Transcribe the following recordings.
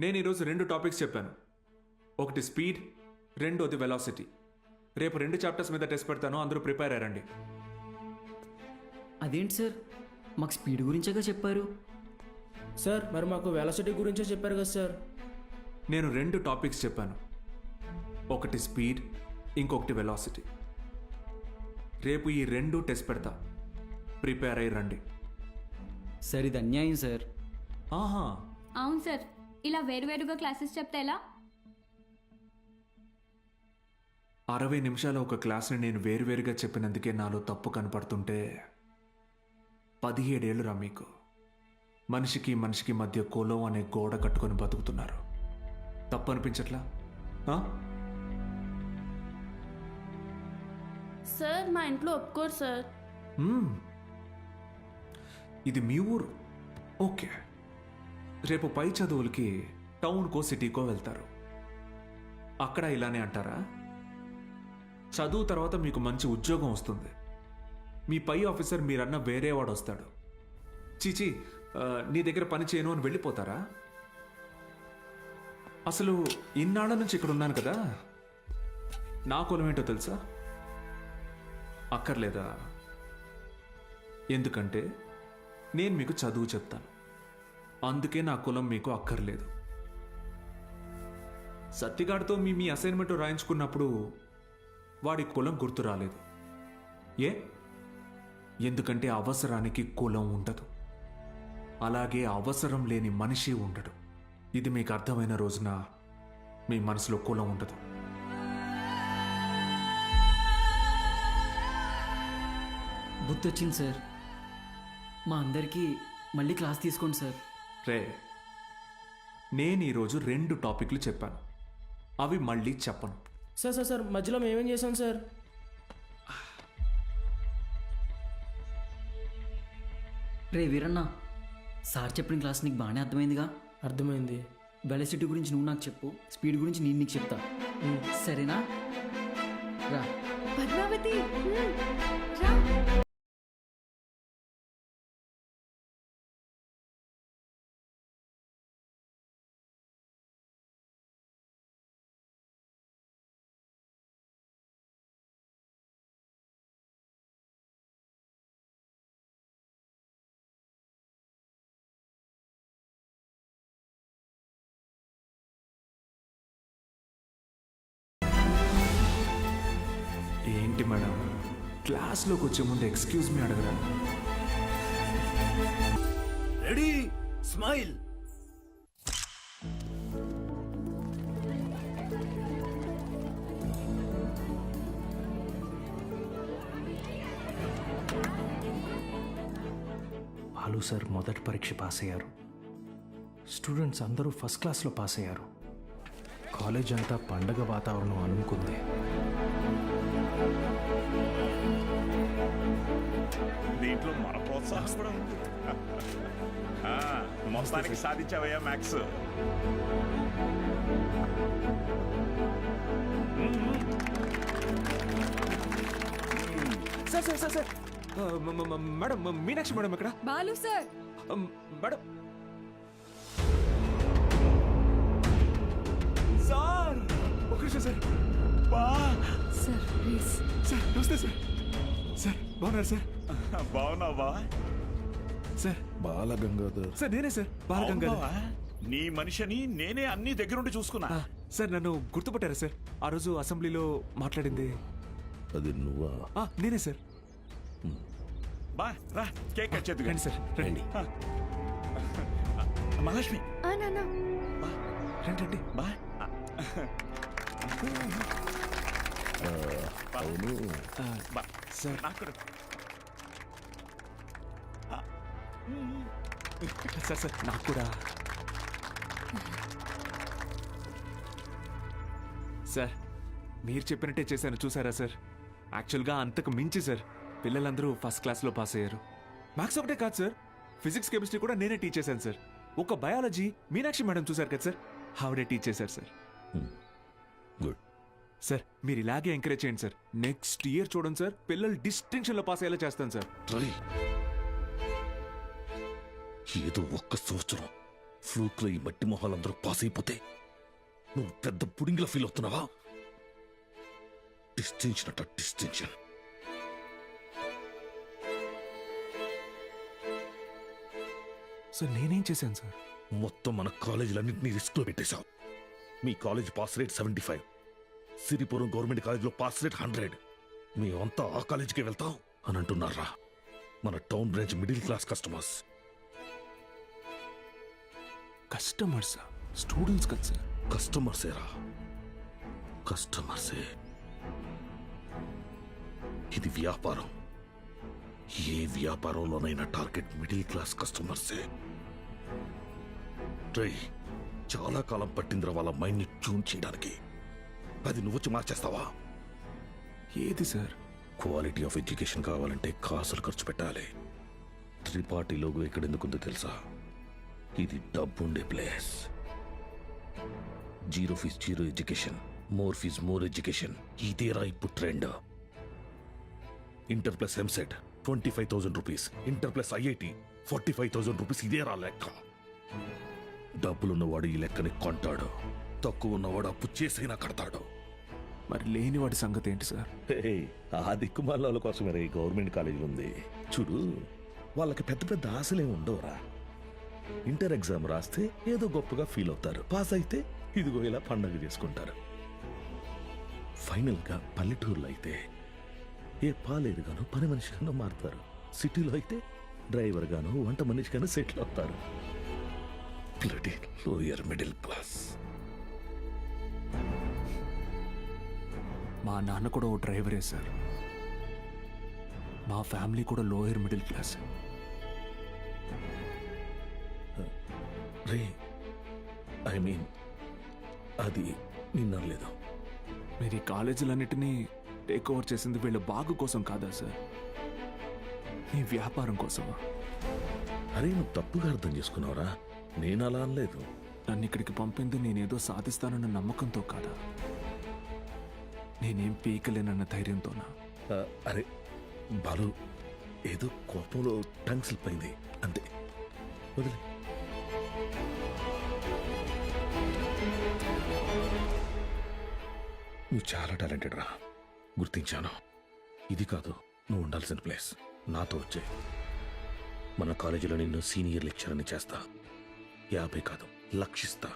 నేను ఈరోజు 2 టాపిక్స్ చెప్పాను. ఒకటి స్పీడ్, రెండోది వెలాసిటీ. రేపు 2 చాప్టర్స్ మీద టెస్ట్ పెడతాను, అందరూ ప్రిపేర్ అయ్యారండి. అదేంటి సార్, మాకు స్పీడ్ గురించేగా చెప్పారు. సార్ మరి మాకు వెలాసిటీ గురించే చెప్పారు కదా సార్. నేను 2 టాపిక్స్ చెప్పాను, ఒకటి స్పీడ్, ఇంకొకటి వెలాసిటీ. రేపు ఈ 2 టెస్ట్ పెడతా, ప్రిపేర్ అయ్యి రండి. సార్ ఇది అన్యాయం సార్. ఆహా, అవును సార్, ఇలా వేరువేరుగా క్లాసెస్ చెప్తే ఎలా? 60 నిమిషాల ఒక క్లాస్ని నేను వేరువేరుగా చెప్పినందుకే నాలో తప్పు కనపడుతుంటే 17 ఏళ్ళు రా మీకు. మనిషికి మనిషికి మధ్య కులం అనే గోడ కట్టుకొని బతుకుతున్నారు. తప్పు అనిపించట్లా? ఆ? సార్ మా ఇంట్లో ఒప్పుకోరు సార్. ఇది మీ ఊరు, ఓకే. రేపు పై చదువులకి టౌన్కో సిటీకో వెళ్తారు. అక్కడ ఇలానే అంటారా? చదువు తర్వాత మీకు మంచి ఉద్యోగం వస్తుంది, మీ పై ఆఫీసర్ మీరన్న వేరేవాడు వస్తాడు. చీచి, నీ దగ్గర పని చేయను అని వెళ్ళిపోతారా? అసలు ఇన్నాళ్ళ నుంచి ఇక్కడ ఉన్నాను కదా, నా కులం ఏంటో తెలుసా? అక్కర్లేదా? ఎందుకంటే నేను మీకు చదువు చెప్తాను, అందుకే నా కులం మీకు అక్కర్లేదు. సత్తిగాడితో మీ అసైన్మెంట్ రాయించుకున్నప్పుడు వాడి కులం గుర్తు రాలేదు. ఏ? ఎందుకంటే అవసరానికి కులం ఉండదు, అలాగే అవసరం లేని మనిషి ఉండడు. ఇది మీకు అర్థమైన రోజున మీ మనసులో కులం ఉండదు. బుద్ధి వచ్చింది సార్. మా అందరికీ మళ్ళీ క్లాస్ తీసుకోండి సార్. రే, నేను ఈరోజు 2 టాపిక్లు చెప్పాను, అవి మళ్ళీ చెప్పను. సార్ సార్ సార్ మధ్యలో మేమేం చేసాం సార్? రే వీరన్న, సార్ చెప్పిన క్లాస్ నీకు బాగానే అర్థమైందిగా? అర్థమైంది. వెలాసిటీ గురించి నువ్వు నాకు చెప్పు, స్పీడ్ గురించి నేను నీకు చెప్తా. సరేనా? రా. పద్మావతి, రా. ఏంటి మేడం, క్లాస్లోకి వచ్చే ముందు ఎక్స్క్యూజ్ మీ అడగరా? Ready, smile. బాలు సార్ మొదటి పరీక్ష పాస్ అయ్యారు. స్టూడెంట్స్ అందరూ ఫస్ట్ క్లాస్లో పాస్ అయ్యారు. కాలేజ్ అంతా పండగ వాతావరణం అనుకుంది. దీంట్లో మన ప్రోత్సాహం కూడా ఉంది. మొత్తానికి సాధించావయ్యా maths. Sir sir sir sir, madam, Meenakshi madam ఎక్కడ? బాలు సార్. మేడం సార్, ఒక నిమిషం సార్. Sir please. సార్ నమస్తే సార్. సార్ బాగున్నారు సార్? బాగున్నావా? సార్ బాలగంగాధర్. సార్ నేనే సార్, బాలగంగాధర్. బాగున్నావా? నీ మనిషిని నేనే అన్ని దగ్గరుండి చూసుకున్నా. సార్ నన్ను గుర్తుపట్టారా సార్? ఆ రోజు అసెంబ్లీలో మాట్లాడింది అది నువ్వా? నేనే సార్. బా రా, కేక్ కట్ చేద్దుగా. రండి సార్, రండి. మహాలక్ష్మి, నాన్న, రండి రండి. బా. అవును. బా. సార్ నాకు కూడా. సార్ సార్ నాకు కూడా. సార్ మీరు చెప్పినట్టే చేశాను, చూసారా సార్? యాక్చువల్గా అంతకు మించి సార్, పిల్లలందరూ ఫస్ట్ క్లాస్లో పాస్ అయ్యారు. మ్యాథ్స్ ఒకటే కాదు సార్, ఫిజిక్స్ కెమిస్ట్రీ కూడా నేనే టీచ్ చేశాను సార్. ఒక బయాలజీ మీనాక్షి మేడం చూశారు కదా సార్, ఆవిడే టీచ్ చేశారు సార్. గుడ్. సార్ మీరు ఇలాగే ఎంకరేజ్ చేయండి సార్. నెక్స్ట్ ఇయర్ చూడండి సార్, పిల్లలు డిస్టింక్షన్లో పాస్ అయ్యేలా చేస్తాను సార్. ఏదో ఒక్క సంవత్సరం ఫ్లూక్లో ఈ మట్టి మొహాలందరూ పాస్ అయిపోతే నువ్వు పెద్ద పుడింగిలా ఫీల్ అవుతున్నావా? డిస్టింక్షన్ అట డిస్టింక్షన్. సార్ నేనేం చేశాను సార్? మొత్తం మన కాలేజీలన్నింటినీ రిస్క్ లో పెట్టేశావు. మీ college pass rate 75, Siripuram government కాలేజీలో పాస్ రేట్ 100. మేమంతా ఆ కాలేజీకే వెళ్తాం అని అంటున్నారా? మన town branch middle class customers. Customers students కదా సార్. కస్టమర్సేరా, కస్టమర్సే. ఇది వ్యాపారం. ఏ వ్యాపారంలోనైనా టార్గెట్ మిడిల్ క్లాస్ కస్టమర్సే. ట్రై చాలా కాలం పట్టిందిరా వాళ్ళ మైండ్ ని ట్యూన్ చేయడానికి. అది నువ్వు వచ్చి మార్చేస్తావా? ఏది సార్? క్వాలిటీ ఆఫ్ ఎడ్యుకేషన్ కావాలంటే కాసులు ఖర్చు పెట్టాలి. త్రిపాఠి లోగో ఇక్కడ ఎందుకుందో తెలుసా? ఇది డబ్బుండే place. Zero fees zero education, more fees more education. ఇదేరా ఇప్పుడు trend. Inter plus EAMCET 25,000 rupees, inter plus IIT 45,000 rupees. ఇదేరా లెక్క. డబ్బులున్నవాడు ఈ లెక్కని కొంటాడు, తక్కువ ఉన్నవాడు అప్పు చేసైనా కడతాడు. మరి లేనివాడి సంగతి ఏంటి సార్? ఆ దిక్కుమాల కోసమే ఈ గవర్నమెంట్ కాలేజీలు ఉంది చూడు. వాళ్ళకి పెద్ద పెద్ద ఆశలేం ఉండవురా. ఇంటర్ ఎగ్జామ్ రాస్తే ఏదో గొప్పగా ఫీల్ అవుతారు, పాస్ అయితే ఇదిగో ఇలా పండగ చేసుకుంటారు. ఫైనల్ గా పల్లెటూరులో అయితే ఏ పాలేరుగానో పని మనిషిగానో మారుతారు. సిటీలో అయితే డ్రైవర్ గానో వంట మనిషిగానో సెటిల్ అవుతారు. Lower middle class. మా నాన్న కూడా ఓ డ్రైవరే సార్. మా ఫ్యామిలీ కూడా lower middle class. Ray I mean అది నిన్నలేదు. మీరు ఈ కాలేజీలన్నిటినీ టేక్ ఓవర్ చేసింది వీళ్ళ బాగు కోసం కాదా సార్? మీ వ్యాపారం కోసమా? అరే నువ్వు తప్పుగా అర్థం చేసుకున్నావురా. నేను అలా అనలేదు. నన్ను ఇక్కడికి పంపింది నేనేదో సాధిస్తానన్న నమ్మకంతో కాదా? నేనేం పీకలేనన్న ధైర్యంతోనా? అరే బాలు, ఏదో కోపంలో టంగ్ స్లిప్ అయింది అంతే, వదిలే. నువ్వు చాలా టాలెంటెడ్ రా, గుర్తించాను. ఇది కాదు నువ్వు ఉండాల్సిన ప్లేస్. నాతో వచ్చే మన కాలేజీలో నిన్ను సీనియర్ లెక్చరర్ని చేస్తా. 50 కాదు, లక్షిస్తా.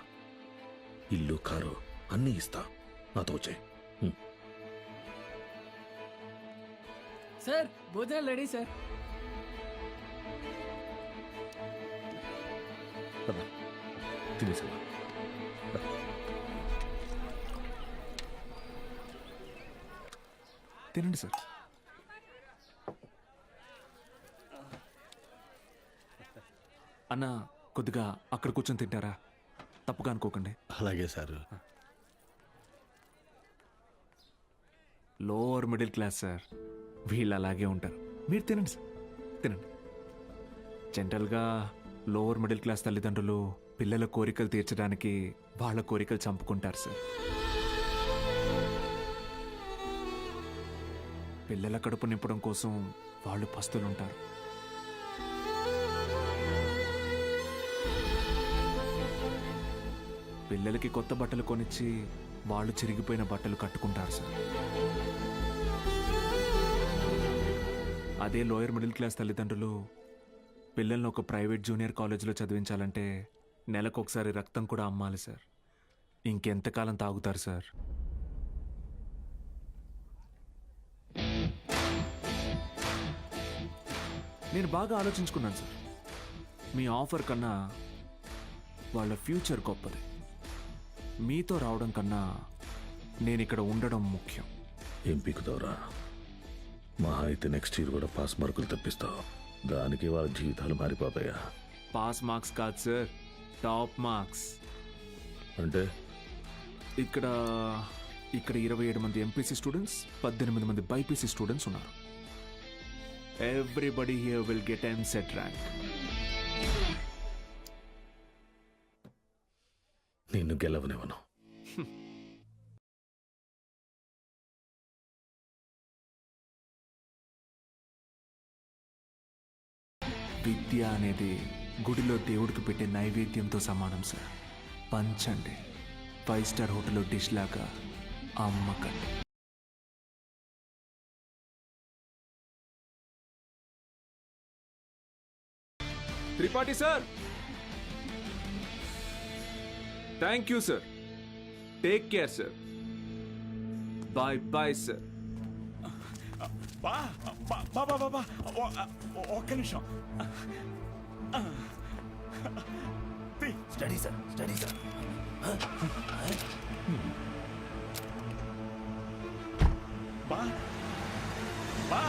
ఇల్లు కారు అన్నీ ఇస్తా. నాతో వచ్చే. సార్ భోజనాలు రెడీ సార్. తినేసా? తినండి సార్. అన్న కొద్దిగా అక్కడ కూర్చొని తింటారా? తప్పుగా అనుకోకండి. అలాగే sir. Lower middle class sir, వీళ్ళు అలాగే ఉంటారు. మీరు తినండి సార్, తినండి. జనరల్గా లోవర్ మిడిల్ క్లాస్ తల్లిదండ్రులు పిల్లల కోరికలు తీర్చడానికి వాళ్ళ కోరికలు చంపుకుంటారు సార్. పిల్లల కడుపు నింపడం కోసం వాళ్ళు పస్తులుంటారు. పిల్లలకి కొత్త బట్టలు కొనిచ్చి వాళ్ళు చిరిగిపోయిన బట్టలు కట్టుకుంటారు సార్. అదే లోయర్ మిడిల్ క్లాస్ తల్లిదండ్రులు పిల్లల్ని ఒక ప్రైవేట్ జూనియర్ కాలేజీలో చదివించాలంటే నెలకొకసారి రక్తం కూడా అమ్మాలి సార్. ఇంకెంతకాలం తాగుతారు సార్? నేను బాగా ఆలోచించుకున్నాను సార్. మీ ఆఫర్ కన్నా వాళ్ళ ఫ్యూచర్ గొప్పది. మీతో రావడం కన్నా నేను ఇక్కడ ఉండడం ముఖ్యం. ఏం పీకుతావురా? మహా అయితే నెక్స్ట్ ఇయర్ కూడా పాస్ మార్కులు తెప్పిస్తావు. దానికి వాళ్ళ జీవితాలు మారిపోతాయా? పాస్ మార్క్స్ కాదు సార్, టాప్ మార్క్స్. అంటే ఇక్కడ 27 మంది ఎంపీసీ స్టూడెంట్స్, 18 మంది బైపీసీ స్టూడెంట్స్ ఉన్నారు. Everybody here will get EAMCET rank. నిన్ను గెలవనివ్వను. విద్య అనేది గుడిలో దేవుడికి పెట్టే నైవేద్యంతో సమానం సార్. పంచండి, 5 స్టార్ హోటల్లో డిష్ లాగా అమ్మకండి. Tripathi sir, thank you sir. Take care sir. Bye bye sir. బా బా బా బా బా ఒక్క నిమిషం. Study sir, study sir. బా బా